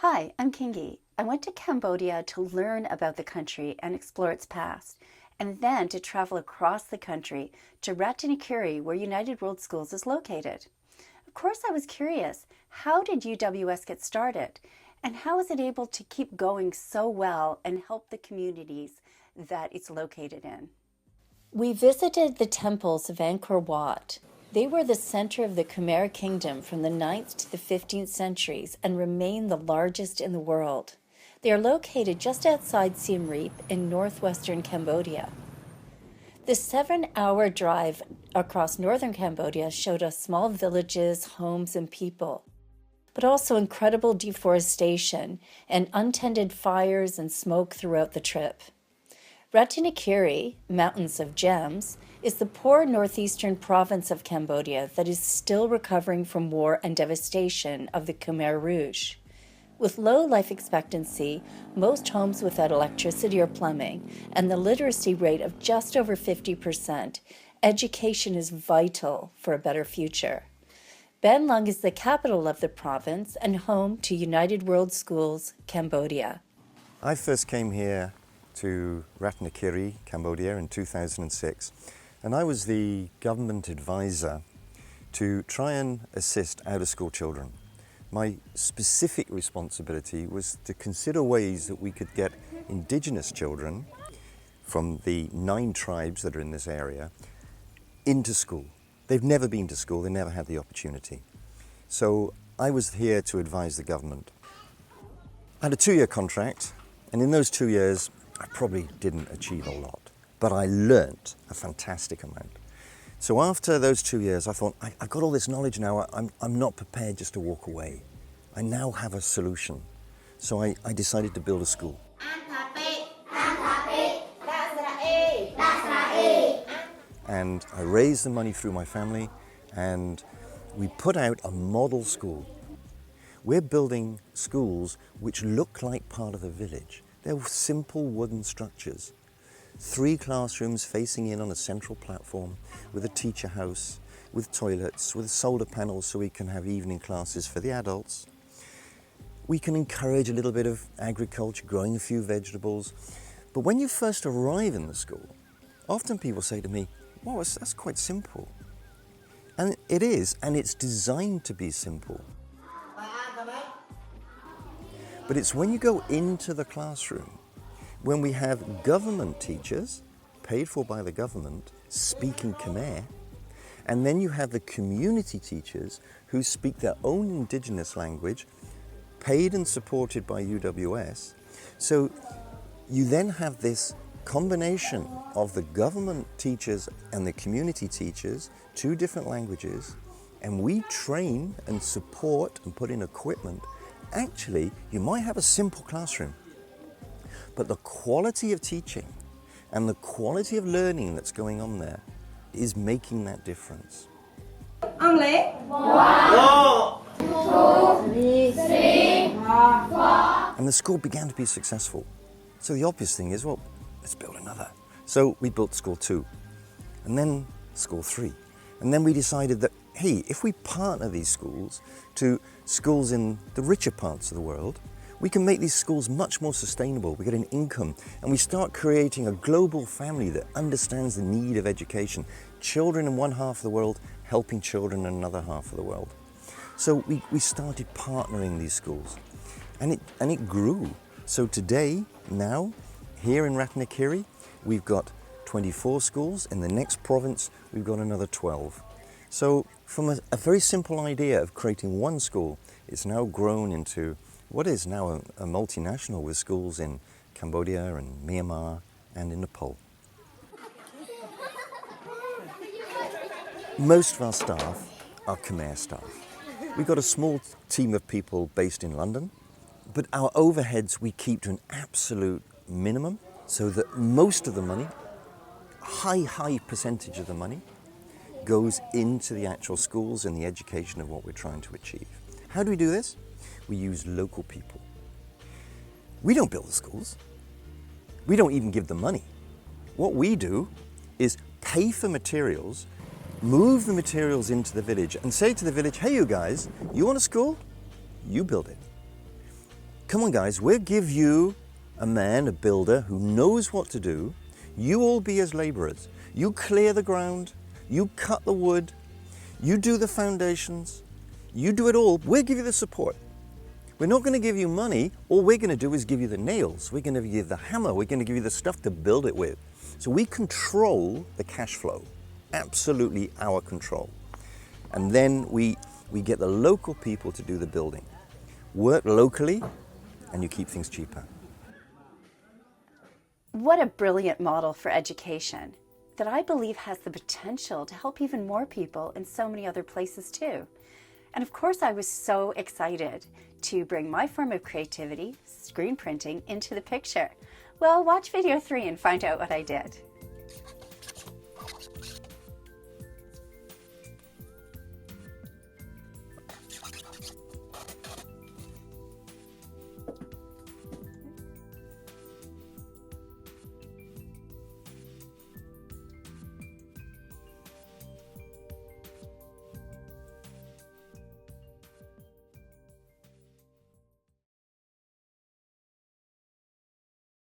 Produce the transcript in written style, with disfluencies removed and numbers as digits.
Hi, I'm Kingi. I went to Cambodia to learn about the country and explore its past, and then to travel across the country to Ratanakiri, where United World Schools is located. Of course, I was curious, how did UWS get started? And how is it able to keep going so well and help the communities that it's located in? We visited the temples of Angkor Wat. They were the center of the Khmer Kingdom from the 9th to the 15th centuries and remain the largest in the world. They are located just outside Siem Reap in northwestern Cambodia. The 7-hour drive across northern Cambodia showed us small villages, homes, and people, but also incredible deforestation and untended fires and smoke throughout the trip. Ratanakiri, Mountains of Gems, is the poor northeastern province of Cambodia that is still recovering from war and devastation of the Khmer Rouge. With low life expectancy, most homes without electricity or plumbing, and the literacy rate of just over 50%, education is vital for a better future. Ben Lung is the capital of the province and home to United World Schools, Cambodia. I first came here to Ratanakiri, Cambodia in 2006, and I was the government advisor to try and assist out-of-school children. My specific responsibility was to consider ways that we could get indigenous children from the 9 tribes that are in this area into school. They've never been to school, they never had the opportunity. So I was here to advise the government. I had a 2-year contract, and in those 2 years, I probably didn't achieve a lot, but I learnt a fantastic amount. So after those 2 years, I thought, I've got all this knowledge now, I'm not prepared just to walk away. I now have a solution. So I decided to build a school. And I raised the money through my family, and we put out a model school. We're building schools which look like part of a village. They're simple wooden structures. 3 classrooms facing in on a central platform with a teacher house, with toilets, with solar panels so we can have evening classes for the adults. We can encourage a little bit of agriculture, growing a few vegetables. But when you first arrive in the school, often people say to me, "Wow, that's quite simple." And it is, and it's designed to be simple. But it's when you go into the classroom, when we have government teachers, paid for by the government, speaking Khmer, and then you have the community teachers who speak their own indigenous language, paid and supported by UWS. So you then have this combination of the government teachers and the community teachers, 2 different languages, and we train and support and put in equipment. Actually, you might have a simple classroom, but the quality of teaching and the quality of learning that's going on there is making that difference. And the school began to be successful. So the obvious thing is, well, let's build another. So we built school 2, and then school 3. And then we decided that, hey, if we partner these schools to schools in the richer parts of the world, we can make these schools much more sustainable. We get an income, and we start creating a global family that understands the need of education. Children in one half of the world helping children in another half of the world. So we started partnering these schools, and it grew. So today, now, here in Ratanakiri, we've got 24 schools. In the next province, we've got another 12. So from a very simple idea of creating one school, it's now grown into what is now a multinational with schools in Cambodia and Myanmar and in Nepal. Most of our staff are Khmer staff. We've got a small team of people based in London, but our overheads we keep to an absolute minimum so that most of the money, high percentage of the money, goes into the actual schools and the education of what we're trying to achieve. How do we do this? We use local people. We don't build the schools. We don't even give them money. What we do is pay for materials, move the materials into the village and say to the village, hey you guys, you want a school? You build it. come on guys, we'll give you a man, a builder who knows what to do. You all be as laborers. You clear the ground, you cut the wood, you do the foundations, you do it all. We'll give you the support. We're not going to give you money. All we're going to do is give you the nails. We're going to give you the hammer. We're going to give you the stuff to build it with. So we control the cash flow, absolutely our control. And then we get the local people to do the building. Work locally, and you keep things cheaper. What a brilliant model for education that I believe has the potential to help even more people in so many other places too. And of course, I was so excited to bring my form of creativity, screen printing, into the picture. Well, watch video 3 and find out what I did.